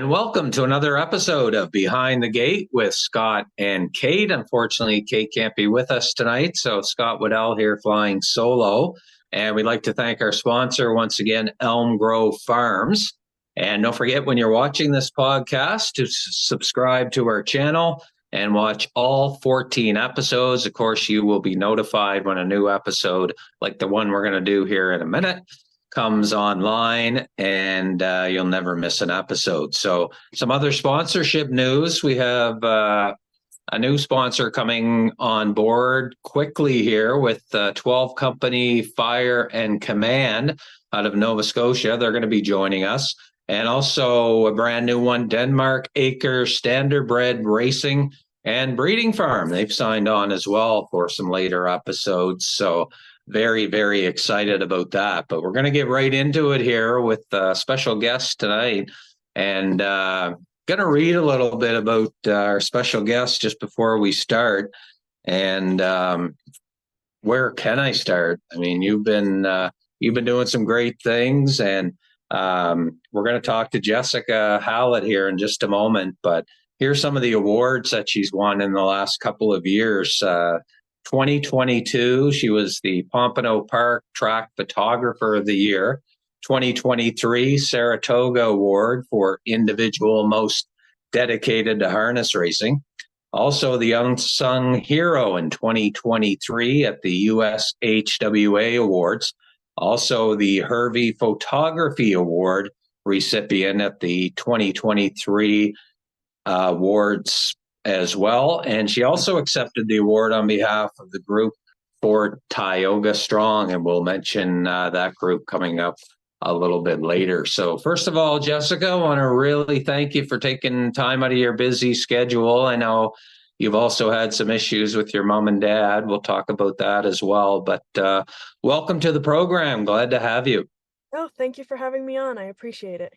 And welcome to another episode of Behind the Gate with Scott and Kate. Unfortunately, Kate can't be with us tonight, so Scott Waddell here flying solo. And we'd like to thank our sponsor once again, Elm Grove Farms. And don't forget, when you're watching this podcast, to subscribe to our channel and watch all 14 episodes. Of course, you will be notified when a new episode, like the one we're going to do here in a minute, comes online, and you'll never miss an episode. So some other sponsorship news. We have a new sponsor coming on board quickly here with 12 Company Fire and Command out of Nova Scotia. They're going to be joining us. And also a brand new one, Denmark Acre Standardbred Racing and Breeding Farm. They've signed on as well for some later episodes. So very, very excited about that. But we're going to get right into it here with a special guest tonight. And going to read a little bit about our special guest just before we start. And where can I start? I mean, you've been doing some great things, and we're going to talk to Jessica Hallett here in just a moment. But here's some of the awards that she's won in the last couple of years. 2022, she was the Pompano Park Track Photographer of the Year. 2023, Saratoga Award for Individual Most Dedicated to Harness Racing. Also, the Unsung Hero in 2023 at the USHWA Awards. Also, the Hervey Photography Award recipient at the 2023 awards as well. And she also accepted the award on behalf of the group for Tioga Strong, and we'll mention that group coming up a little bit later. So first of all, Jessica, I want to really thank you for taking time out of your busy schedule. I know you've also had some issues with your mom and dad. We'll talk about that as well. But welcome to the program. Glad to have you. Oh, thank you for having me on. I appreciate it.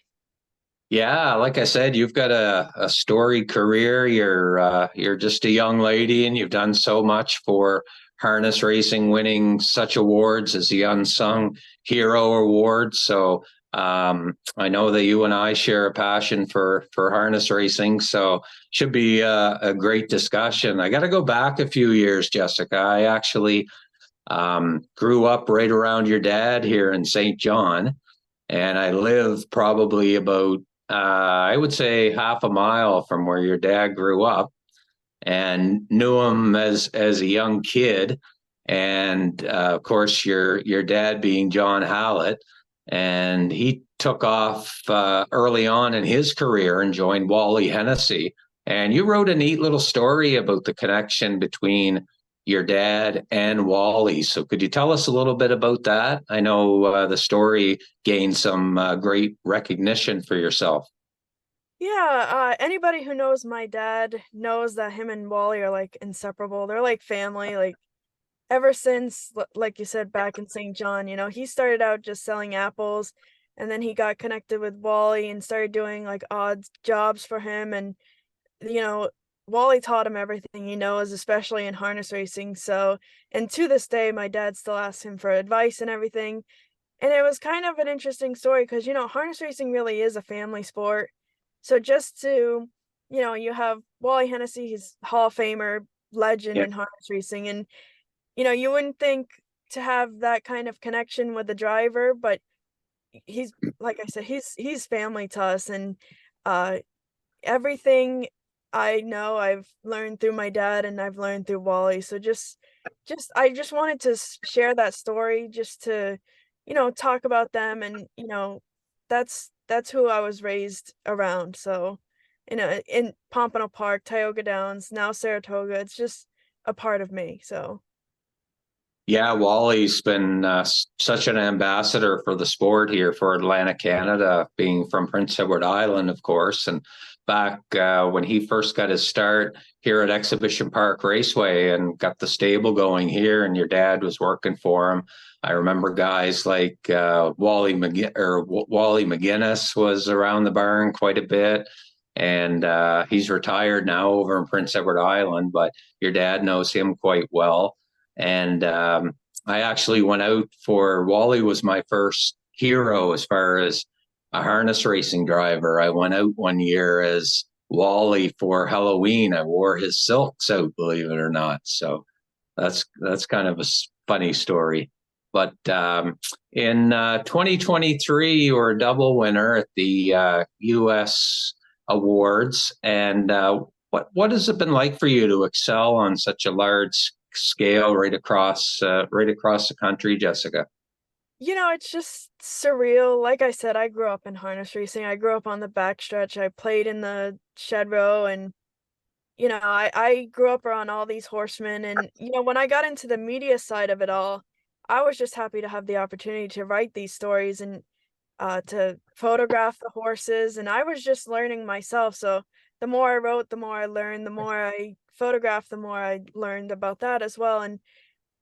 Yeah, like I said, you've got a storied career. You're just a young lady, and you've done so much for harness racing, winning such awards as the Unsung Hero Award. So I know that you and I share a passion for harness racing. So should be a great discussion. I got to go back a few years, Jessica. I actually grew up right around your dad here in St. John, and I live probably about I would say half a mile from where your dad grew up, and knew him as a young kid. And of course, your dad being John Hallett, and he took off early on in his career and joined Wally Hennessy. And you wrote a neat little story about the connection between your dad and Wally. So could you tell us a little bit about that? I know the story gained some great recognition for yourself. Yeah, anybody who knows my dad knows that him and Wally are like inseparable. They're like family. Like ever since, like you said, back in St. John, he started out just selling apples, and then he got connected with Wally and started doing like odd jobs for him. And you know, Wally taught him everything he knows, especially in harness racing. So, and to this day, my dad still asks him for advice and everything. And it was kind of an interesting story because, harness racing really is a family sport. So just to, you have Wally Hennessy, he's Hall of Famer, legend Yeah. in harness racing. And, you wouldn't think to have that kind of connection with the driver, but he's, like I said, he's family to us. And everything I know I've learned through my dad, and I've learned through Wally. So I just wanted to share that story just to, talk about them. And, that's who I was raised around. So, in Pompano Park, Tioga Downs, now Saratoga, it's just a part of me. So. Yeah, Wally's been such an ambassador for the sport here for Atlantic Canada, being from Prince Edward Island, of course. And back when he first got his start here at Exhibition Park Raceway and got the stable going here, and your dad was working for him. I remember guys like Wally McGinnis was around the barn quite a bit. And he's retired now over in Prince Edward Island, but your dad knows him quite well. And I actually went out for Wally was my first hero as far as a harness racing driver. I went out one year as Wally for Halloween. I wore his silks out, believe it or not. So that's kind of a funny story. But in 2023, you were a double winner at the U.S. Awards. And what has it been like for you to excel on such a large scale right across the country, Jessica? It's just surreal. Like I said, I grew up in harness racing. I grew up on the backstretch. I played in the shed row, and I grew up around all these horsemen. And when I got into the media side of it all, I was just happy to have the opportunity to write these stories and to photograph the horses. And I was just learning myself. So the more I wrote, the more I learned. The more I photographed, the more I learned about that as well. And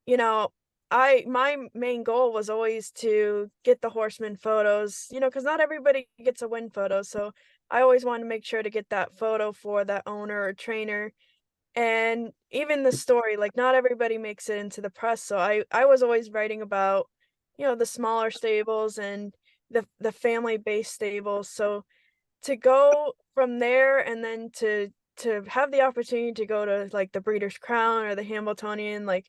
you know, my main goal was always to get the horseman photos, because not everybody gets a win photo. So I always wanted to make sure to get that photo for that owner or trainer. And even the story, like not everybody makes it into the press. So I was always writing about, the smaller stables and the family based stables. So to go from there and then to have the opportunity to go to like the Breeders' Crown or the Hambletonian, like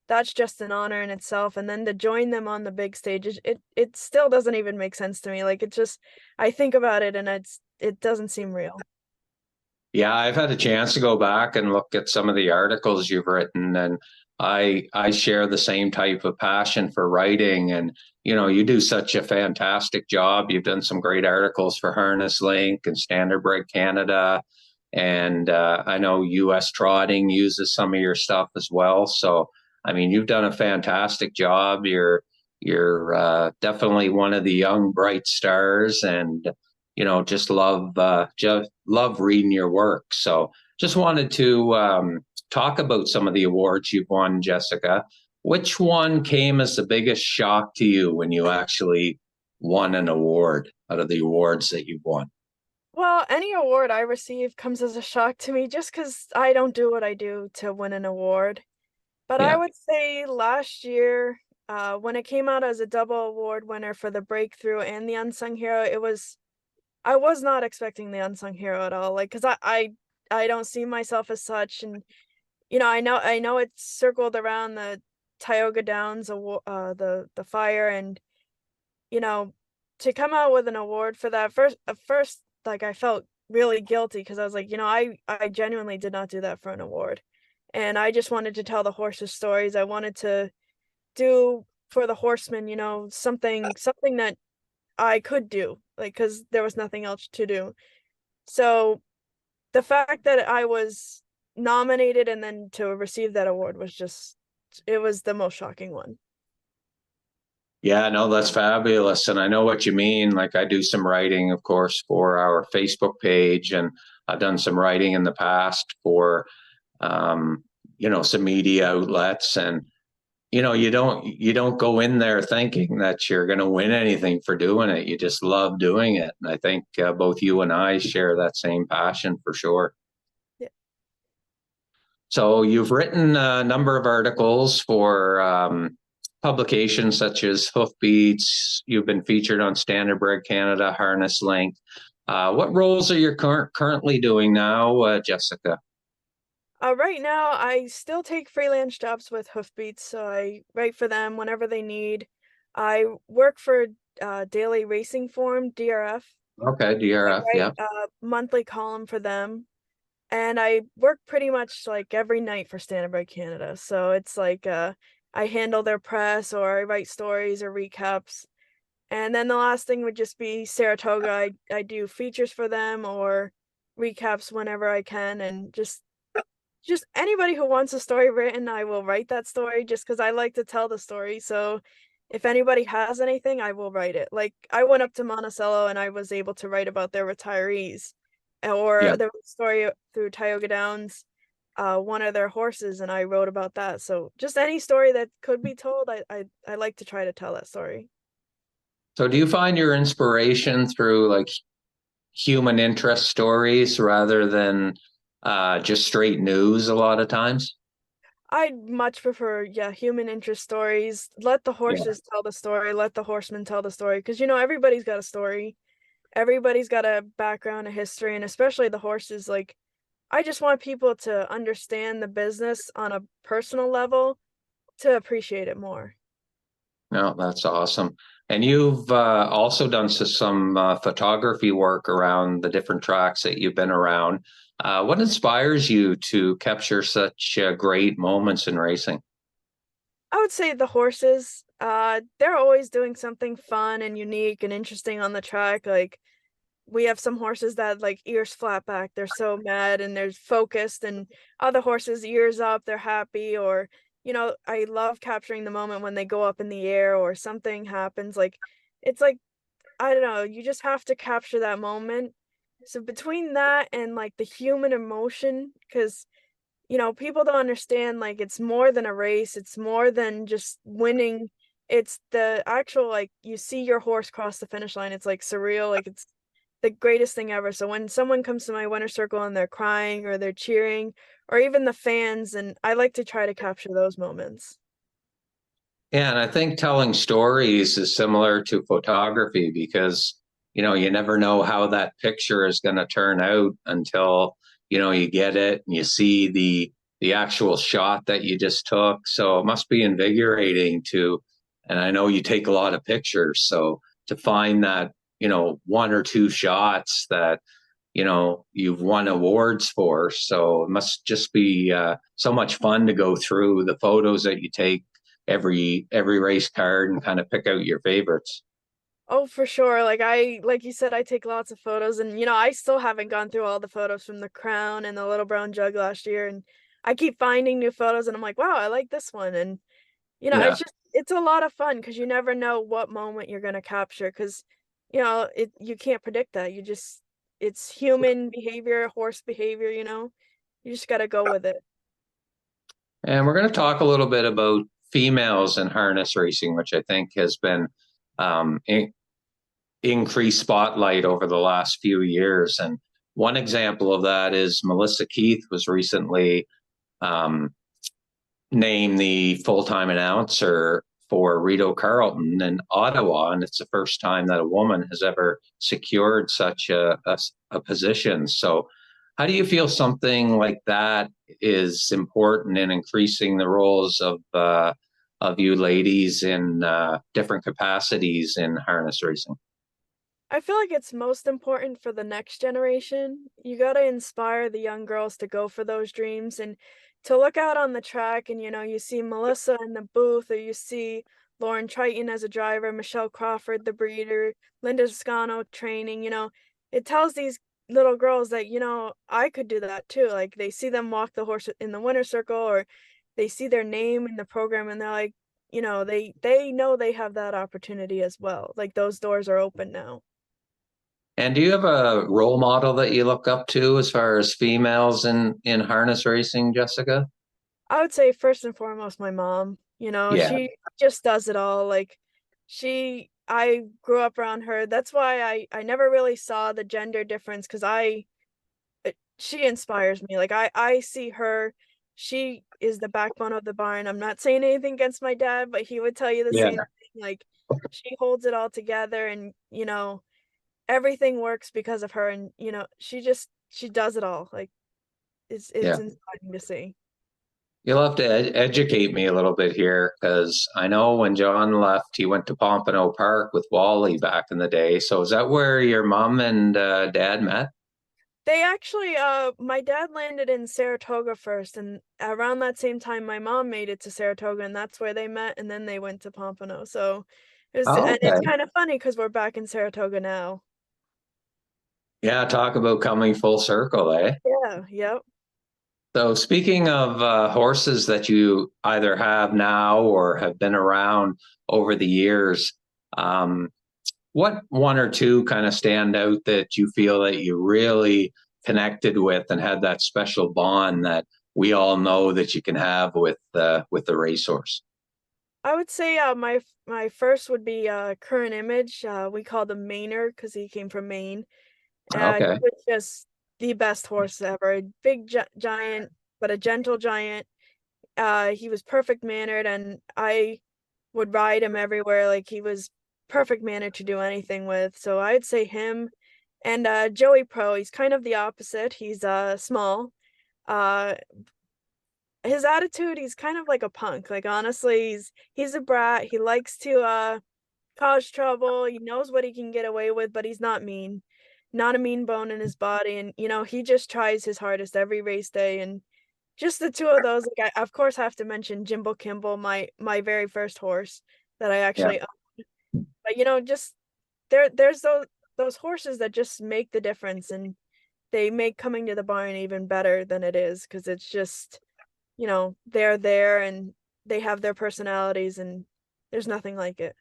that's just an honor in itself. And then to join them on the big stage, it still doesn't even make sense to me. Like it just I think about it and it doesn't seem real. Yeah, I've had a chance to go back and look at some of the articles you've written, and I share the same type of passion for writing. And you do such a fantastic job. You've done some great articles for Harness Link and Standardbred Canada, and I know U.S. Trotting uses some of your stuff as well. So I mean, you've done a fantastic job. You're definitely one of the young bright stars, and just love reading your work. So just wanted to talk about some of the awards you've won, Jessica. Which one came as the biggest shock to you when you actually won an award out of the awards that you've won? Well, any award I receive comes as a shock to me just because I don't do what I do to win an award. But I Yeah. would say last year, when it came out as a double award winner for the breakthrough and the unsung hero, I was not expecting the unsung hero at all. Like, cause I don't see myself as such, and I know it's circled around the Tioga Downs, the fire, and you know, to come out with an award for that first, at first, like I felt really guilty because I was like, I genuinely did not do that for an award, and I just wanted to tell the horses stories. I wanted to do for the horsemen, something that I could do, like, because there was nothing else to do. So the fact that I was nominated and then to receive that award was just, it was the most shocking one. Yeah, no, that's fabulous. And I know what you mean. Like I do some writing, of course, for our Facebook page, and I've done some writing in the past for some media outlets. And you don't go in there thinking that you're going to win anything for doing it. You just love doing it. And I think both you and I share that same passion for sure. Yeah. So you've written a number of articles for publications such as Hoofbeats. You've been featured on Standardbred Canada, Harness Link. What roles are you currently doing now, Jessica? Right now, I still take freelance jobs with Hoofbeats, so I write for them whenever they need. I work for Daily Racing Form, DRF. Okay, I DRF, write yeah. a monthly column for them, and I work pretty much like every night for Standardbred Canada. So it's like I handle their press or I write stories or recaps. And then the last thing would just be Saratoga. I do features for them or recaps whenever I can, and just anybody who wants a story written, I will write that story just because I like to tell the story. So if anybody has anything, I will write it. Like I went up to Monticello and I was able to write about their retirees, or Yeah. there was a story through Tioga Downs, one of their horses, and I wrote about that. So just any story that could be told, I like to try to tell that story. So do you find your inspiration through like human interest stories rather than just straight news a lot of times? I'd much prefer, yeah, human interest stories. Let the Yeah. horses tell the story, let the horsemen tell the story, because everybody's got a story. everybody's got a background, a history, and especially the horses. Like, I just want people to understand the business on a personal level to appreciate it more. No, that's awesome. And you've also done some photography work around the different tracks that you've been around. What inspires you to capture such great moments in racing? I would say the horses, they're always doing something fun and unique and interesting on the track. Like, we have some horses that like ears flat back, they're so mad and they're focused, and other horses ears up, they're happy. Or, I love capturing the moment when they go up in the air or something happens. Like, it's like, I don't know, you just have to capture that moment. So between that and like the human emotion, because people don't understand, like, it's more than a race, it's more than just winning. It's the actual, like, you see your horse cross the finish line, it's like surreal, like it's the greatest thing ever. So when someone comes to my winter circle and they're crying or they're cheering, or even the fans, and I like to try to capture those moments. Yeah, and I think telling stories is similar to photography because, you never know how that picture is going to turn out until, you get it and you see the actual shot that you just took. So it must be invigorating and I know you take a lot of pictures, so to find that, one or two shots that, you've won awards for. So it must just be so much fun to go through the photos that you take every race card and kind of pick out your favorites. Oh, for sure. Like you said, I take lots of photos, and I still haven't gone through all the photos from the crown and the little brown jug last year, and I keep finding new photos and I'm like, wow, I like this one. And Yeah. it's a lot of fun because you never know what moment you're gonna capture, because you can't predict that. It's human behavior, horse behavior, you just gotta go with it. And we're going to talk a little bit about females in harness racing, which I think has been um, increased spotlight over the last few years. And one example of that is Melissa Keith was recently um, named the full-time announcer for Rito Carlton in Ottawa, and it's the first time that a woman has ever secured such a position. So, how do you feel something like that is important in increasing the roles of you ladies in different capacities in harness racing? I feel like it's most important for the next generation. You gotta inspire the young girls to go for those dreams and to look out on the track, and you see Melissa in the booth, or you see Lauren Triton as a driver, Michelle Crawford, the breeder, Linda Toscano training. It tells these little girls that, I could do that too. Like, they see them walk the horse in the winter circle, or they see their name in the program and they're like, they know they have that opportunity as well. Like, those doors are open now. And do you have a role model that you look up to as far as females in harness racing, Jessica? I would say first and foremost my mom. Yeah, She just does it all. Like, I grew up around her. That's why I never really saw the gender difference, because she inspires me. Like, I see her. She is the backbone of the barn. I'm not saying anything against my dad, but he would tell you the yeah, same thing. Like, she holds it all together, and everything works because of her, and she does it all. Like, it's yeah. inspiring to see. You'll have to educate me a little bit here because I know when John left, he went to Pompano Park with Wally back in the day. So is that where your mom and dad met? They actually, my dad landed in Saratoga first, and around that same time, my mom made it to Saratoga, and that's where they met, and then they went to Pompano. So Oh, and it's okay. kind of funny because we're back in Saratoga now. Yeah, talk about coming full circle, eh? Yeah, yep. So speaking of horses that you either have now or have been around over the years, um, what one or two kind of stand out that you feel that you really connected with and had that special bond that we all know that you can have with the racehorse? I would say my first would be Current Image. We called him Mainer because he came from Maine. He Okay. was just the best horse ever. A big giant, but a gentle giant. He was perfect mannered, and I would ride him everywhere. Like, he was perfect mannered to do anything with. So I'd say him. And Joey Pro, he's kind of the opposite. He's small. Uh his attitude, he's kind of like a punk. Like honestly, he's a brat. He likes to cause trouble. He knows what he can get away with, but he's not mean. Not a mean bone in his body. And he just tries his hardest every race day. And just the two of those, like I of course have to mention Jimbo Kimball, my very first horse that I Yeah. actually owned. But just there's those horses that just make the difference, and they make coming to the barn even better than it is, because it's just, they're there and they have their personalities, and there's nothing like it.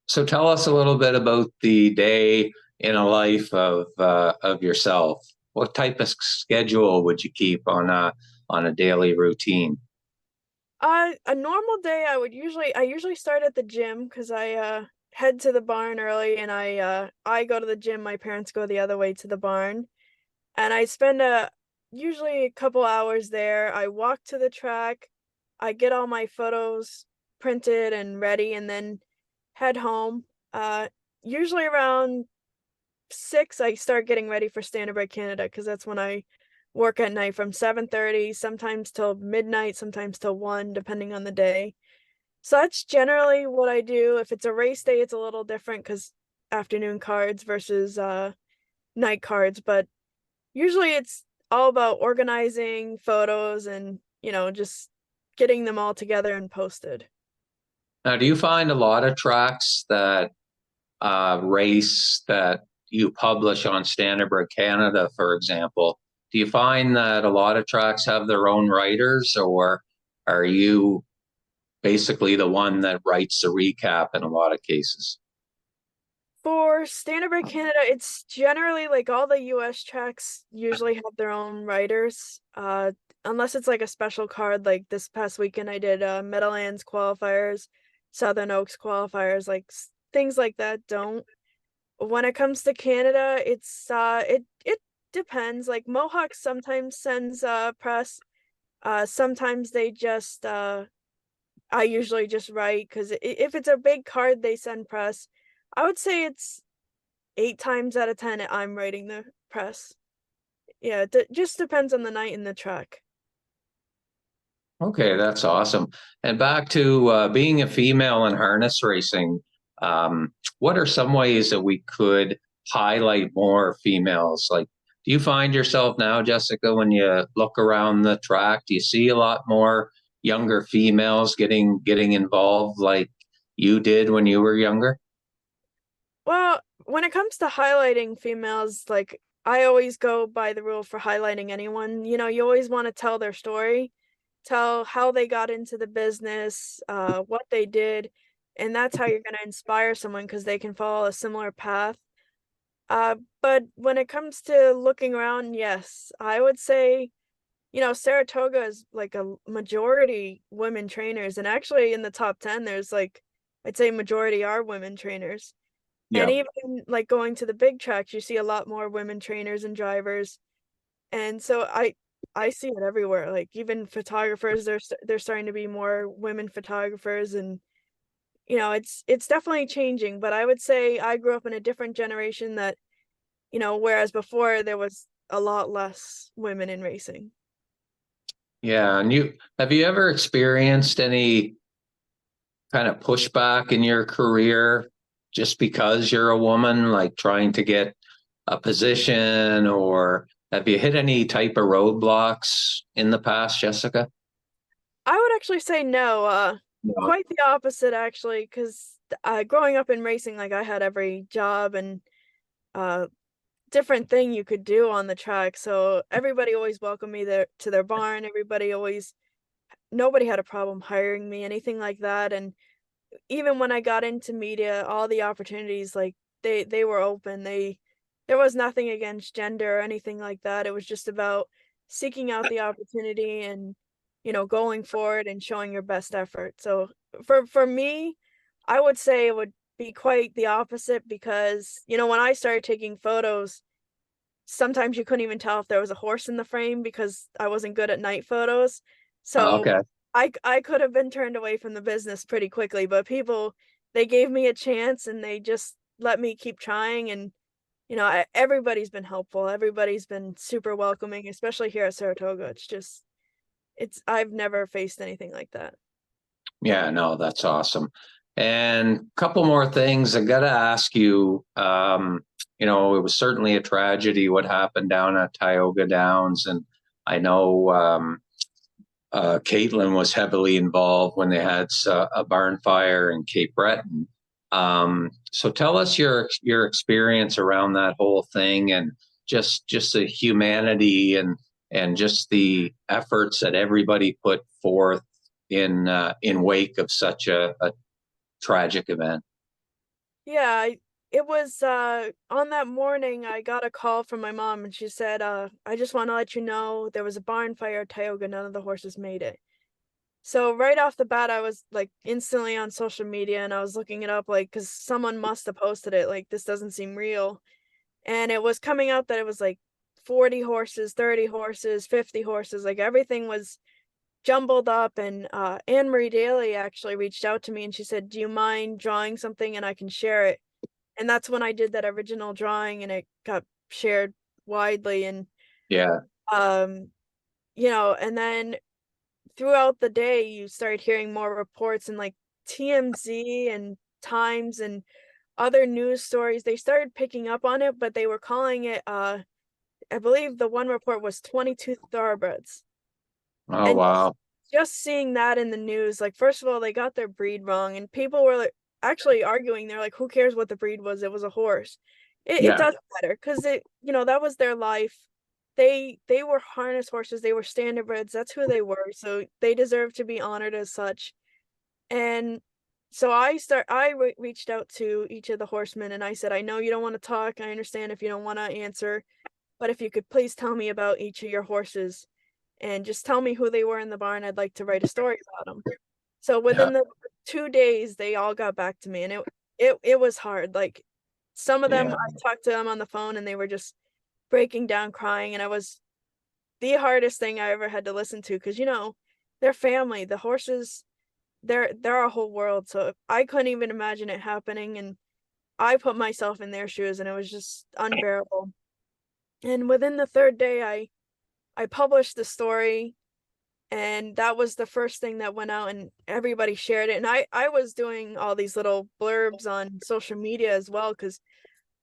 So tell us a little bit about the day in a life of yourself. What type of schedule would you keep on a daily routine? A normal day, I usually start at the gym because I head to the barn early, and I go to the gym. My parents go the other way to the barn, and I spend a usually a couple hours there. I walk to the track, I get all my photos printed and ready, and then head home. Usually around 6, I start getting ready for Standard Canada, because that's when I work at night from 7:30, sometimes till midnight, sometimes till 1, depending on the day. So that's generally what I do. If it's a race day, it's a little different because afternoon cards versus night cards, but usually it's all about organizing photos and, just getting them all together and posted. Now, do you find a lot of tracks that race that you publish on Standardbird Canada, for example? Do you find that a lot of tracks have their own writers, or are you basically the one that writes the recap in a lot of cases? For Standard Canada, it's generally like all the US tracks usually have their own writers. Unless it's like a special card, like this past weekend I did Meadowlands qualifiers, Southern Oaks qualifiers, like things like that don't. When it comes to Canada, it depends. Like Mohawk sometimes sends press. Sometimes they just I usually just write, because if it's a big card, they send press. I would say it's 8 times out of 10 I'm writing the press. Yeah, it just depends on the night and the track. Okay, that's awesome. And back to being a female in harness racing, what are some ways that we could highlight more females? Like, do you find yourself now, Jessica, when you look around the track, do you see a lot more younger females getting involved like you did when you were younger? Well, when it comes to highlighting females, like I always go by the rule for highlighting anyone. You always want to tell their story, tell how they got into the business, what they did, and that's how you're going to inspire someone, because they can follow a similar path. But when it comes to looking around, yes, I would say, Saratoga is like a majority women trainers, and actually in the top 10, there's like, I'd say majority are women trainers. And Yeah. even like going to the big tracks, you see a lot more women trainers and drivers. And so I see it everywhere. Like even photographers, they're starting to be more women photographers, and it's definitely changing. But I would say I grew up in a different generation that, whereas before there was a lot less women in racing. Yeah. And have you ever experienced any kind of pushback in your career just because you're a woman, like trying to get a position, or have you hit any type of roadblocks in the past, Jessica? I would actually say no, No. quite the opposite actually, because growing up in racing, like I had every job and uh different thing you could do on the track. So everybody always welcomed me there to their barn. Nobody had a problem hiring me, anything like that. And even when I got into media, all the opportunities, like they were open. There was nothing against gender or anything like that. It was just about seeking out the opportunity and, going forward and showing your best effort. So for me, I would say it would be quite the opposite, because, when I started taking photos, sometimes you couldn't even tell if there was a horse in the frame because I wasn't good at night photos. So Okay. I could have been turned away from the business pretty quickly, but people, they gave me a chance and they just let me keep trying, and everybody's been helpful. Everybody's been super welcoming, especially here at Saratoga. I've never faced anything like that. Yeah, no, that's awesome. And a couple more things I got to ask you. It was certainly a tragedy what happened down at Tioga Downs, and I know Caitlin was heavily involved when they had a barn fire in Cape Breton. So tell us your experience around that whole thing, and just the humanity and just the efforts that everybody put forth in wake of such a tragic event. Yeah, it was on that morning I got a call from my mom and she said, I just want to let you know there was a barn fire at Tioga, none of the horses made it. So right off the bat, I was like instantly on social media and I was looking it up, like, because someone must have posted it. Like, this doesn't seem real. And it was coming out that it was like 40 horses, 30 horses, 50 horses, like everything was jumbled up. And Anne Marie Daly actually reached out to me and she said, do you mind drawing something and I can share it? And that's when I did that original drawing and it got shared widely. And, Yeah, um, and then throughout the day, you started hearing more reports and like TMZ and Times and other news stories, they started picking up on it, but they were calling it, I believe the one report was 22 thoroughbreds. oh And wow. just seeing that in the news, like, first of all, they got their breed wrong, and people were like, actually arguing. They're like, who cares what the breed was? It was a horse. It Yeah, doesn't matter because that was their life. They were harness horses, they were standardbreds, that's who they were. So they deserve to be honored as such. And so reached out to each of the horsemen and I said, I know you don't want to talk. I understand if you don't want to answer, but if you could please tell me about each of your horses and just tell me who they were in the barn. I'd like to write a story about them. So yeah, within the 2 days, they all got back to me, and it was hard. Like, some of them, yeah, I talked to them on the phone, and they were just breaking down, crying, and it was the hardest thing I ever had to listen to because they're family. The horses, they're our whole world. So I couldn't even imagine it happening, and I put myself in their shoes, and it was just unbearable. And within the third day, I published the story, and that was the first thing that went out and everybody shared it. And I was doing all these little blurbs on social media as well because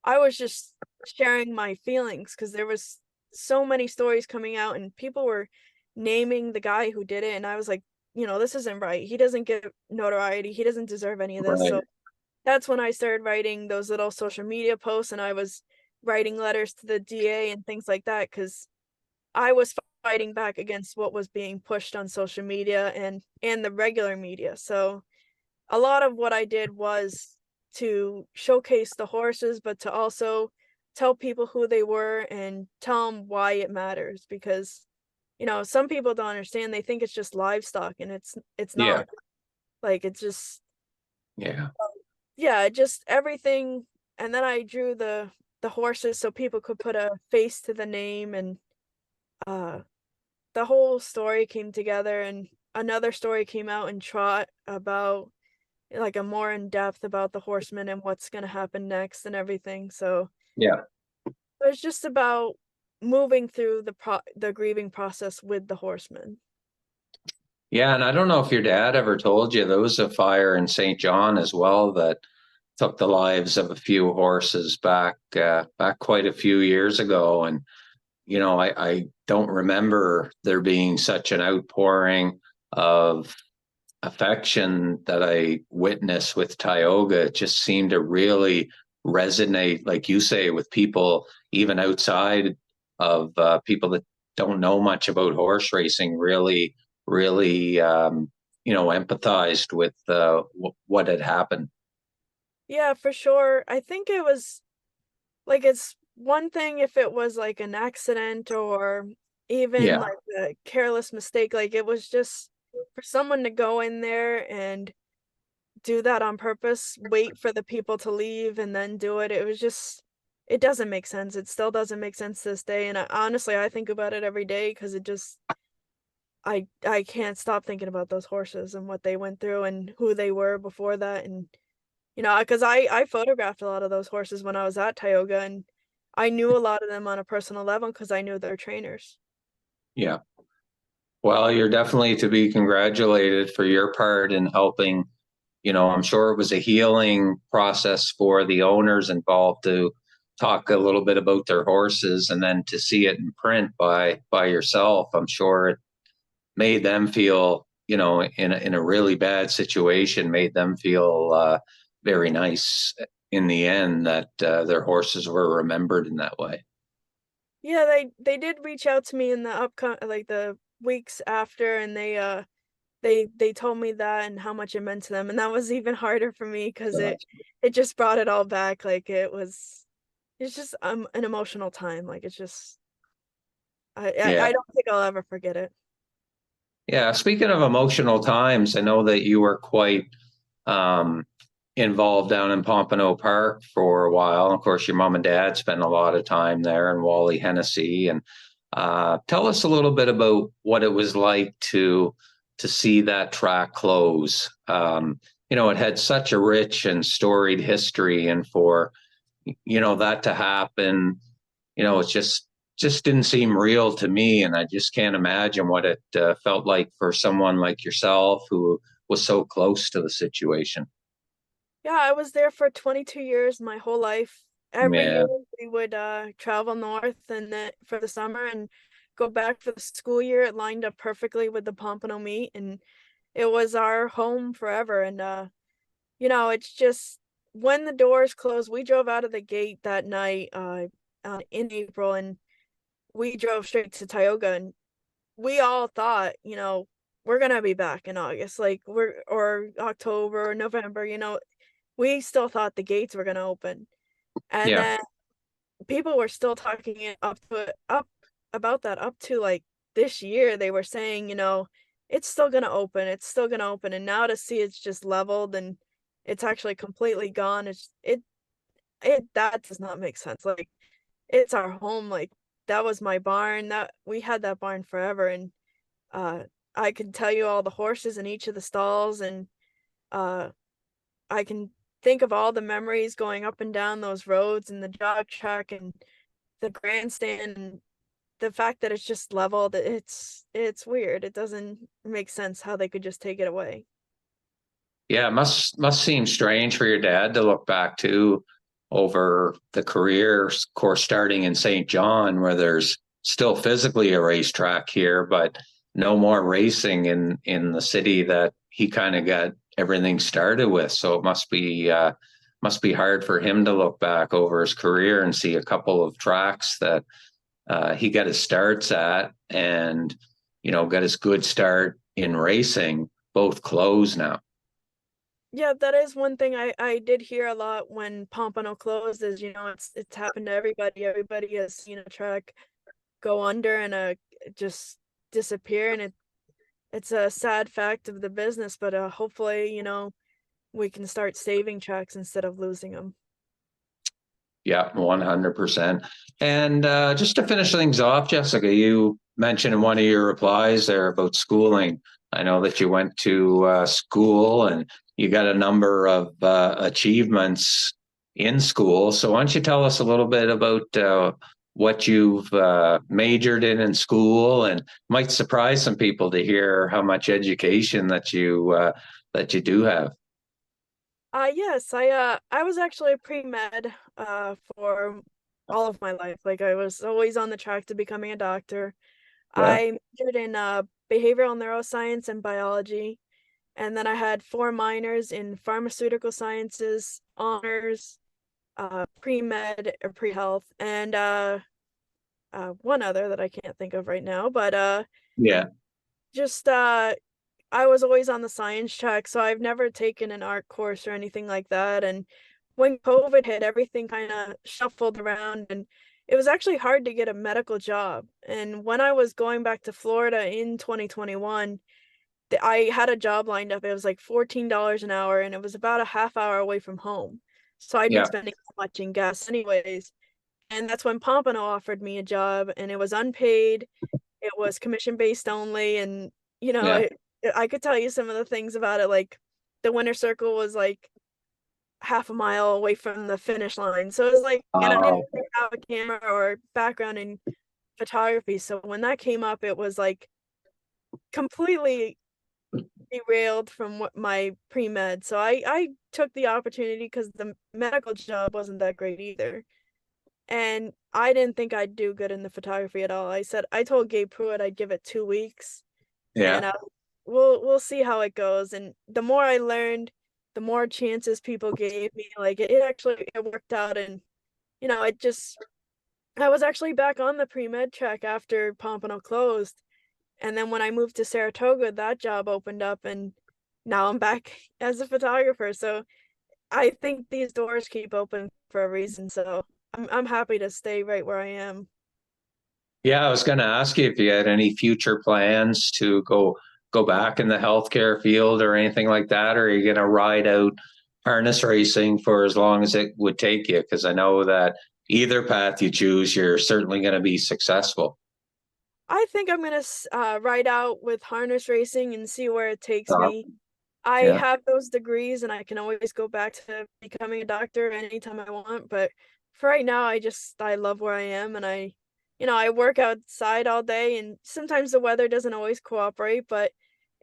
I was just sharing my feelings because there was so many stories coming out and people were naming the guy who did it, and I was like, this isn't right. He doesn't get notoriety. He doesn't deserve any of this. right. So that's when I started writing those little social media posts, and I was writing letters to the DA and things like that because I was fighting back against what was being pushed on social media and the regular media. So a lot of what I did was to showcase the horses, but to also tell people who they were and tell them why it matters because some people don't understand. They think it's just livestock and it's Yeah, not. Like, it's just, yeah, yeah, just everything. And then I drew the horses so people could put a face to the name, and uh the whole story came together. And another story came out in Trot about, like, a more in depth about the horsemen and what's going to happen next and everything. So yeah. it was just about moving through the grieving process with the horsemen. Yeah, and I don't know if your dad ever told you there was a fire in St. John as well that took the lives of a few horses back quite a few years ago. And I don't remember there being such an outpouring of affection that I witnessed with Tioga. It just seemed to really resonate, like you say, with people even outside of people that don't know much about horse racing. Really, empathized with what had happened. Yeah, for sure. I think it was like, it's one thing if it was like an accident or even Yeah, like a careless mistake. Like, it was just for someone to go in there and do that on purpose, wait for the people to leave and then do it. It was just, it doesn't make sense. It still doesn't make sense to this day. And honestly, I think about it every day because it just, I can't stop thinking about those horses and what they went through and who they were before that. And because I photographed a lot of those horses when I was at Tioga, and I knew a lot of them on a personal level because I knew their trainers. Yeah. Well, you're definitely to be congratulated for your part in helping. I'm sure it was a healing process for the owners involved to talk a little bit about their horses and then to see it in print by yourself. I'm sure it made them feel, in a really bad situation, made them feel very nice in the end that their horses were remembered in that way. Yeah, they did reach out to me in the like the weeks after, and they told me that and how much it meant to them, and that was even harder for me because So it just brought it all back. Like it's just an emotional time. Like it's just yeah. I don't think I'll ever forget it. Yeah. Speaking of emotional times, I know that you were quite um, involved down in Pompano Park for a while. Of course, your mom and dad spent a lot of time there, and Wally Hennessy. And tell us a little bit about what it was like to see that track close. It had such a rich and storied history, and for that to happen, it just didn't seem real to me, and I just can't imagine what it felt like for someone like yourself who was so close to the situation. Yeah, I was there for 22 years, my whole life. Every year Yeah, we would travel north and then for the summer and go back for the school year. It lined up perfectly with the Pompano meet, and it was our home forever. And it's just when the doors closed, we drove out of the gate that night in April, and we drove straight to Tioga, and we all thought, we're gonna be back in August, like we're or October or November, we still thought the gates were gonna open. And yeah, then people were still talking it up about that up to like this year. They were saying, it's still gonna open, it's still gonna open. And now to see it's just leveled and it's actually completely gone, it that does not make sense. Like it's our home. Like that was my barn. That we had that barn forever. And uh I can tell you all the horses in each of the stalls, and uh I can think of all the memories going up and down those roads and the jog track and the grandstand and the fact that it's just leveled. It's weird. It doesn't make sense how they could just take it away. yeah. It must seem strange for your dad to look back to over the career, of course, starting in St. John, where there's still physically a racetrack here, but no more racing in the city that he kind of got everything started with. So it must be hard for him to look back over his career and see a couple of tracks that he got his starts at, and got his good start in racing, both closed now. Yeah, that is one thing I did hear a lot when Pompano closed is, it's happened to everybody. Everybody has seen a track go under and just disappear, and it's a sad fact of the business, but hopefully, we can start saving tracks instead of losing them. Yeah, 100%. And just to finish things off, Jessica, you mentioned in one of your replies there about schooling. I know that you went to school and you got a number of achievements in school. So why don't you tell us a little bit about what you've majored in school, and might surprise some people to hear how much education that you do have. Yes, I was actually a pre-med for all of my life. Like I was always on the track to becoming a doctor. Yeah, I majored in behavioral neuroscience and biology, and then I had four minors in pharmaceutical sciences, honors, pre-med or pre-health, and one other that I can't think of right now, but yeah, just I was always on the science track, so I've never taken an art course or anything like that. And when COVID hit, everything kind of shuffled around, and it was actually hard to get a medical job. And when I was going back to Florida in 2021, I had a job lined up. It was like $14 an hour, and it was about a half hour away from home. So I'd be yeah, spending so much in gas anyways. And that's when Pompano offered me a job, and it was unpaid. It was commission based only, and you know, yeah. it, I could tell you some of the things about it. Like the winter circle was like half a mile away from the finish line. So it was like, and I didn't Oh, really have a camera or background in photography. So when that came up, it was like completely derailed from what my pre-med. So I took the opportunity because the medical job wasn't that great either. And I didn't think I'd do good in the photography at all. I told Gabe Pruitt I'd give it 2 weeks and yeah. we'll see how it goes. And the more I learned, the more chances people gave me. Like it actually it worked out, and it just I was actually back on the pre-med track after Pompano closed. And then when I moved to Saratoga, that job opened up and now I'm back as a photographer. So I think these doors keep open for a reason. So I'm happy to stay right where I am. Yeah, I was going to ask you if you had any future plans to go back in the healthcare field or anything like that, or are you going to ride out harness racing for as long as it would take you? Because I know that either path you choose, you're certainly going to be successful. I think I'm gonna ride out with harness racing and see where it takes Uh, me. I yeah. have those degrees and I can always go back to becoming a doctor anytime I want, but for right now I love where I am, and I work outside all day, and sometimes the weather doesn't always cooperate, but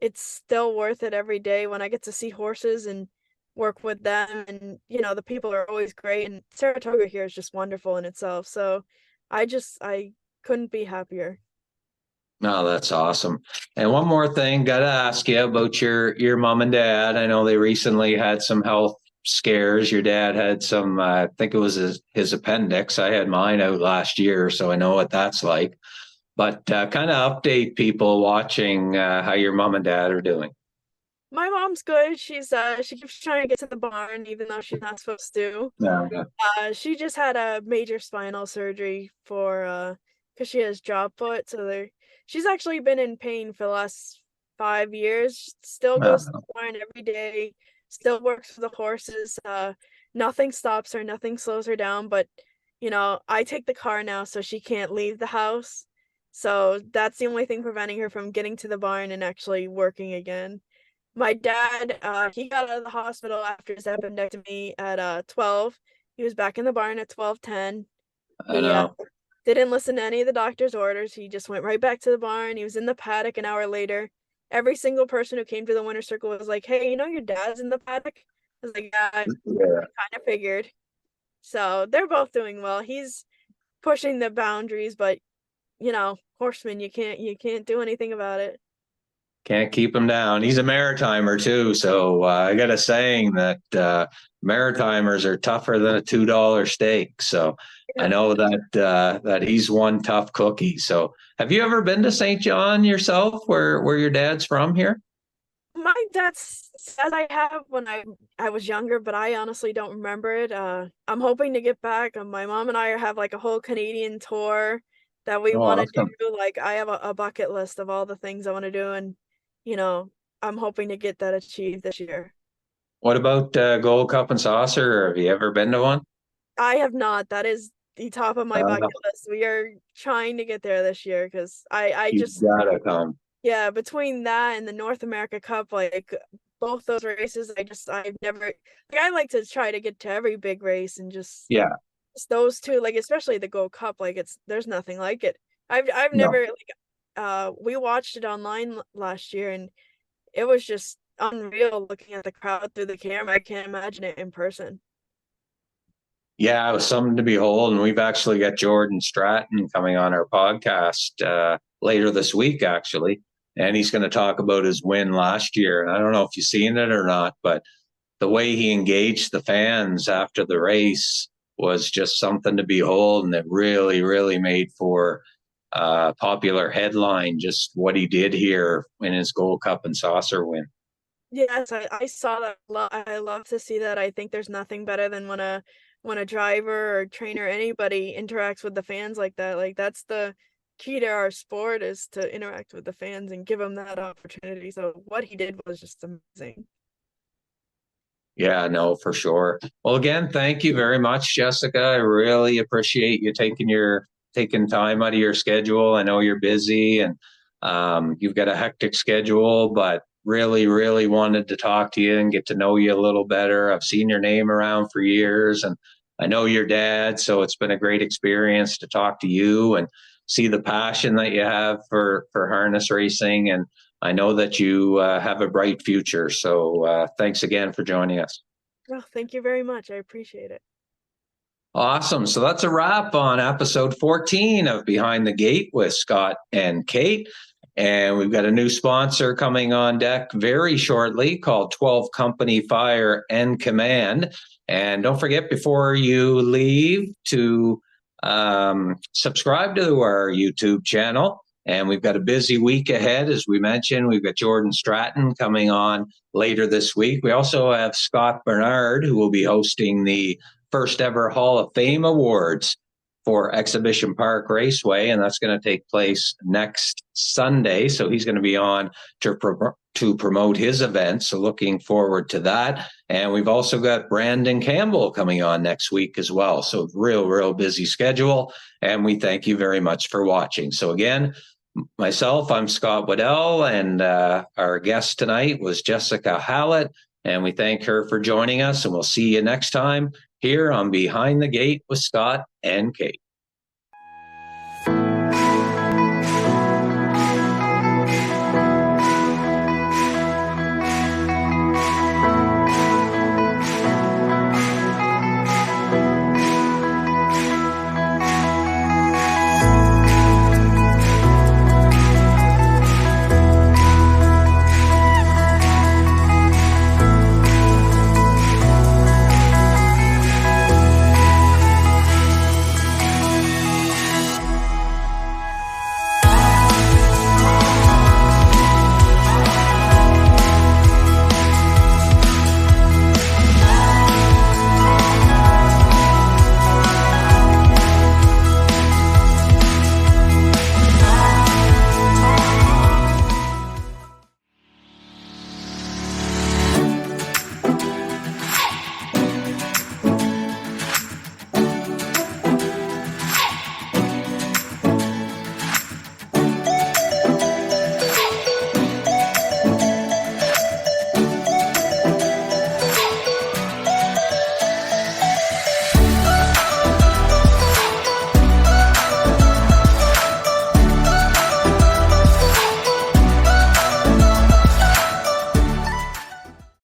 it's still worth it every day when I get to see horses and work with them, and the people are always great, and Saratoga here is just wonderful in itself. So I couldn't be happier. No, that's awesome. And one more thing, got to ask you about your mom and dad. I know they recently had some health scares. Your dad had some, I think it was his appendix. I had mine out last year, so I know what that's like. But kind of update people watching how your mom and dad are doing. My mom's good. She keeps trying to get to the barn even though she's not supposed to. Yeah, yeah. She just had a major spinal surgery for because she has drop foot, so she's actually been in pain for the last 5 years. Still goes to Uh, the barn every day, still works for the horses. Nothing stops her, nothing slows her down, but I take the car now so she can't leave the house. So that's the only thing preventing her from getting to the barn and actually working again. My dad, he got out of the hospital after his appendectomy at 12. He was back in the barn at 12:10. I He know. didn't listen to any of the doctor's orders. He just went right back to the barn. He was in the paddock an hour later. Every single person who came to the winter circle was like, "Hey, your dad's in the paddock?" I was like, "Yeah, I Yeah. kind of figured." So they're both doing well. He's pushing the boundaries, but horseman, you can't do anything about it. Can't keep him down. He's a maritimer too, so I got a saying that maritimers are tougher than a $2 steak. So I Yeah. know that he's one tough cookie. So have you ever been to St. John yourself, where your dad's from here? My dad says I have when I was younger, but I honestly don't remember it. I'm hoping to get back. My mom and I have like a whole Canadian tour that we Oh, want to awesome. do. Like I have a bucket list of all the things I want to do, and you know, I'm hoping to get that achieved this year. What about Gold Cup and Saucer? Have you ever been to one? I have not. That is the top of my Uh, bucket list. We are trying to get there this year because I you've just gotta come. yeah, between that and the North America Cup, like both those races, I've never like I like to try to get to every big race and Yeah, just those two, like especially the Gold Cup, like there's nothing like it. I've no. never like we watched it online last year and it was just unreal looking at the crowd through the camera. I can't imagine it in person. Yeah, it was something to behold. And we've actually got Jordan Stratton coming on our podcast later this week, actually. And he's going to talk about his win last year. And I don't know if you've seen it or not, but the way he engaged the fans after the race was just something to behold. And it really, really made for a popular headline, just what he did here in his Gold Cup and Saucer win. Yes, I saw that. I love to see that. I think there's nothing better than when a driver or trainer, anybody interacts with the fans like that. Like that's the key to our sport is to interact with the fans and give them that opportunity. So what he did was just amazing. Yeah, no, for sure. Well, again, thank you very much, Jessica. I really appreciate you taking time out of your schedule. I know you're busy and you've got a hectic schedule, but really, really wanted to talk to you and get to know you a little better. I've seen your name around for years, and I know your dad, so it's been a great experience to talk to you and see the passion that you have for harness racing. And I know that you have a bright future. So thanks again for joining us. Oh, thank you very much. I appreciate it. Awesome. So that's a wrap on episode 14 of Behind the Gate with Scott and Kate. And we've got a new sponsor coming on deck very shortly called 12 Company Fire and Command. And don't forget, before you leave, to subscribe to our YouTube channel. And we've got a busy week ahead. As we mentioned, we've got Jordan Stratton coming on later this week. We also have Scott Bernard, who will be hosting the first ever Hall of Fame Awards for Exhibition Park Raceway, and that's going to take place next Sunday. So he's going to be on to promote his event. So looking forward to that. And we've also got Brandon Campbell coming on next week as well. So real busy schedule. And we thank you very much for watching. So again, myself, I'm Scott Waddell, and our guest tonight was Jessica Hallett. And we thank her for joining us, and we'll see you next time here on Behind the Gate with Scott and Kate.